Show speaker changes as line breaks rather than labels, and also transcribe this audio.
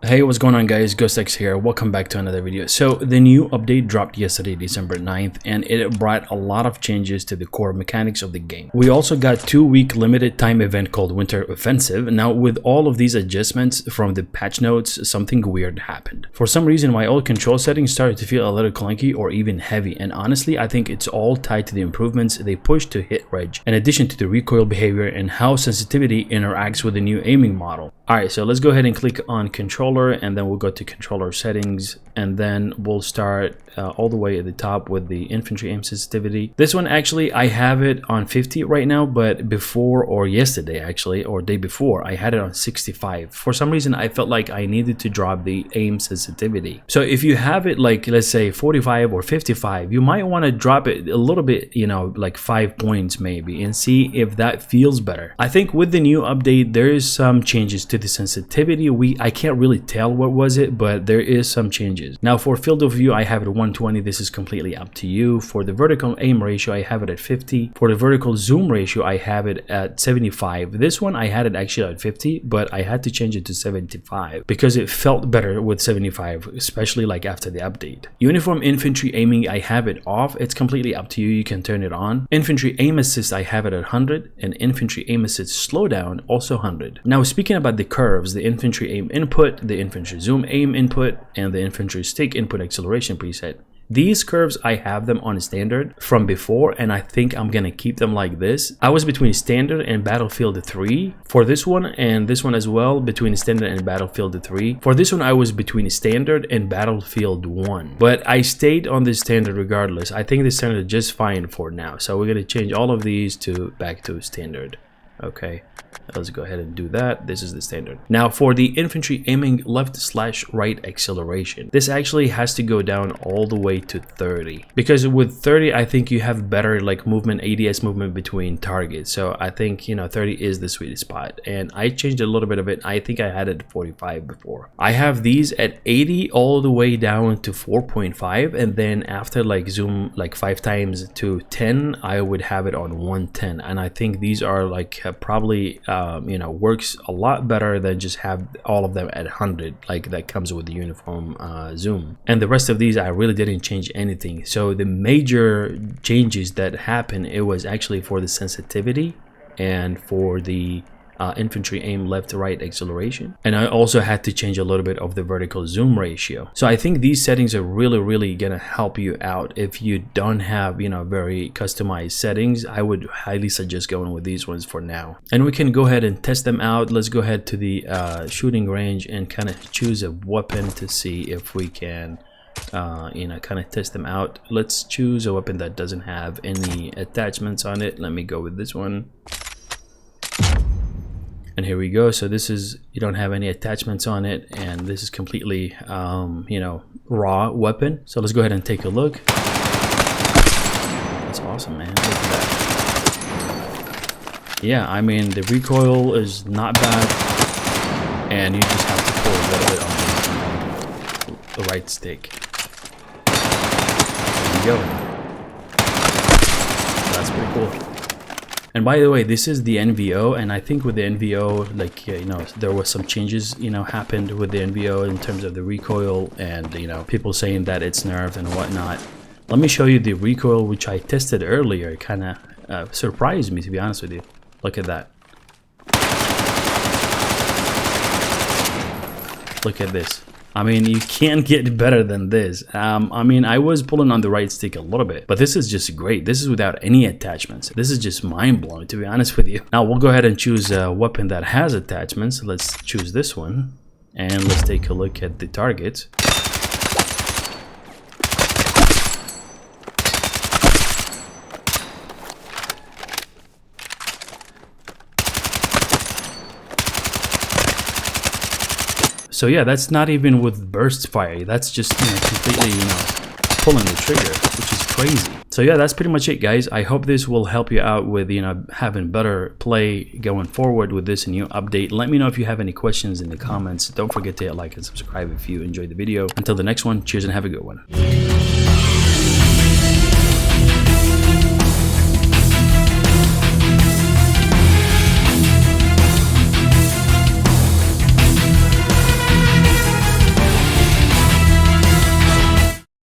Hey, what's going on guys, GhostX here. Welcome back to another video. So the new update dropped yesterday, December 9th, and it brought a lot of changes to the core mechanics of the game. We also got 2-week limited time event called Winter Offensive. Now with all of these adjustments from the patch notes, something weird happened. For some reason my old control settings started to feel a little clunky or even heavy, and honestly I think it's all tied to the improvements they pushed to hit reg, in addition to the recoil behavior and how sensitivity interacts with the new aiming model. Alright, so let's go ahead and click on controller, and then we'll go to controller settings, and then we'll start all the way at the top with the infantry aim sensitivity. This one actually I have it on 50 right now, but before, or yesterday actually, or day before, I had it on 65. For some reason I felt like I needed to drop the aim sensitivity. So if you have it like, let's say 45 or 55, you might want to drop it a little bit, you know, like 5 points maybe, and see if that feels better. I think with the new update there is some changes to the sensitivity. I can't really tell what was it, but there is some changes. Now for field of view I have it at 120. This is completely up to you. For the vertical aim ratio I have it at 50. For the vertical zoom ratio I have it at 75. This one I had it actually at 50, but I had to change it to 75 because it felt better with 75, especially like after the update. Uniform infantry aiming I have it off. It's completely up to you. You can turn it on. Infantry aim assist I have it at 100, and infantry aim assist slowdown also 100. Now speaking about the curves, the infantry aim input, the infantry zoom aim input, and the infantry stick input acceleration preset. These curves I have them on standard from before, and I think I'm gonna keep them like this. I was between standard and Battlefield 3 for this one, and this one as well, between standard and Battlefield 3. For this one I was between standard and Battlefield 1, but I stayed on this standard regardless. I think the standard is just fine for now, so we're gonna change all of these to back to standard. Okay, let's go ahead and do that. This is the standard. Now for the infantry aiming left/right acceleration, this actually has to go down all the way to 30, because with 30 I think you have better like movement, ADS movement between targets. So I think, you know, 30 is the sweet spot, and I changed a little bit of it. I think I had it at 45 before. I have these at 80 all the way down to 4.5, and then after like zoom like 5 times to 10 I would have it on 110, and I think these are like probably you know, works a lot better than just have all of them at 100 like that comes with the uniform zoom. And the rest of these I really didn't change anything. So the major changes that happened, it was actually for the sensitivity and for the infantry aim left-right acceleration, and I also had to change a little bit of the vertical zoom ratio. So I think these settings are really gonna help you out. If you don't have, you know, very customized settings, I would highly suggest going with these ones for now, and we can go ahead and test them out. Let's go ahead to the shooting range and kind of choose a weapon to see if we can you know, kind of test them out. Let's choose a weapon that doesn't have any attachments on it. Let me go with this one. And here we go. So this is, you don't have any attachments on it, and this is completely you know, raw weapon. So let's go ahead and take a look. That's awesome, man. Look at that. Yeah, I mean the recoil is not bad, and you just have to pull a little bit on the right stick. There you go. That's pretty cool. And by the way, this is the NVO, and I think with the NVO, like, you know, there was some changes, you know, happened with the NVO in terms of the recoil, and, you know, people saying that it's nerfed and whatnot. Let me show you the recoil, which I tested earlier. It kind of surprised me, to be honest with you. Look at that. Look at this. I mean, you can't get better than this. I mean, I was pulling on the right stick a little bit, but this is just great. This is without any attachments. This is just mind-blowing, to be honest with you. Now we'll go ahead and choose a weapon that has attachments. Let's choose this one, and let's take a look at the targets. So yeah, that's not even with burst fire. That's just, you know, completely, you know, pulling the trigger, which is crazy. So yeah, that's pretty much it, guys. I hope this will help you out with, you know, having better play going forward with this new update. Let me know if you have any questions in the comments. Don't forget to hit like and subscribe if you enjoyed the video. Until the next one, cheers and have a good one.